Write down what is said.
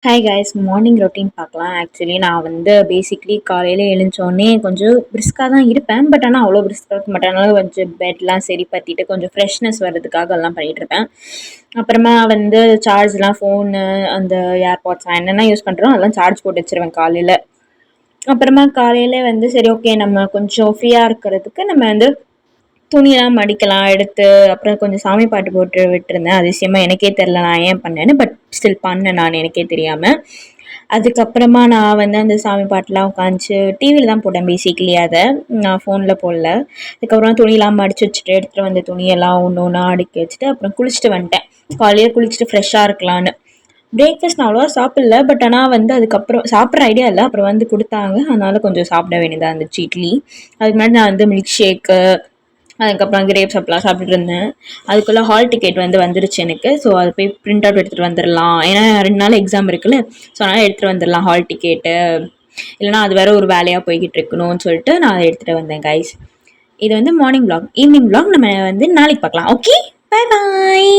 Hi guys, morning routine பார்க்கலாம். Actually நான் வந்து பேசிக்லி காலையில் எழுந்தோடனே கொஞ்சம் பிரிஸ்காக தான் இருப்பேன். பட் ஆனால் அவ்வளோ பிரிஸ்காக இருக்க மாட்டேன். அதனால கொஞ்சம் பெட்லாம் சரி பற்றிட்டு கொஞ்சம் ஃப்ரெஷ்னஸ் வர்றதுக்காக எல்லாம் பண்ணிகிட்ருப்பேன். அப்புறமா வந்து சார்ஜ்லாம் ஃபோனு, அந்த ஏர்பாட்ஸ் நான் என்னென்ன யூஸ் பண்ணுறோம் அதெல்லாம் சார்ஜ் போட்டு வச்சுருவேன் காலையில். அப்புறமா காலையில் வந்து சரி ஓகே, நம்ம கொஞ்சம் ஃப்ரீயாக இருக்கிறதுக்கு நம்ம வந்து துணியெல்லாம் மடிக்கலாம் எடுத்து. அப்புறம் கொஞ்சம் சாமி பாட்டு போட்டு விட்டுருந்தேன். அதிசயமா எனக்கே தெரில நான் ஏன் பண்ணேன்னு. பட் ஸ்டில் பண்ணேன் நான், எனக்கே தெரியாமல். அதுக்கப்புறமா நான் வந்து அந்த சாமி பாட்டெலாம் உட்காந்துச்சு டிவியில் தான் போட்டேன் பேசிக்லி. அதை நான் ஃபோனில் போடல. அதுக்கப்புறம் துணியெல்லாம் மடித்து வச்சுட்டு எடுத்துகிட்டு வந்த துணியெல்லாம் ஒன்று ஒன்றா அடுக்கி வச்சுட்டு அப்புறம் குளிச்சுட்டு வந்துட்டேன். காலையில் குளிச்சுட்டு ஃப்ரெஷ்ஷாக இருக்கலான்னு. பிரேக்ஃபாஸ்ட் நான் அவ்வளோவா சாப்பிடல. பட் ஆனால் வந்து அதுக்கப்புறம் சாப்பிட்ற ஐடியா இல்லை. அப்புறம் வந்து கொடுத்தாங்க, அதனால் கொஞ்சம் சாப்பிட வேண்டியதாக இருந்துச்சு இட்லி. அதுக்கு முன்னாடி நான் வந்து மில்க் ஷேக்கு, அதுக்கப்புறம் கிரேப்ஸ் அப்பெல்லாம் சாப்பிட்டுட்டு இருந்தேன். அதுக்குள்ளே ஹால் டிக்கெட் வந்து வந்துருச்சு எனக்கு. ஸோ அது போய் பிரிண்ட் அவுட் எடுத்துகிட்டு வந்துடலாம். ஏன்னா 2 நாள் எக்ஸாம் இருக்குல்ல. ஸோ அதனால் எடுத்துகிட்டு வந்துடலாம் ஹால் டிக்கெட்டு. இல்லைனா அது வேறு ஒரு வேலையாக போய்கிட்டு இருக்கணும்னு சொல்லிட்டு நான் அதை எடுத்துகிட்டு வந்தேன் கைஸ். இது வந்து மார்னிங் vlog. ஈவினிங் vlog நம்ம வந்து நாளைக்கு பார்க்கலாம். Okay, bye bye.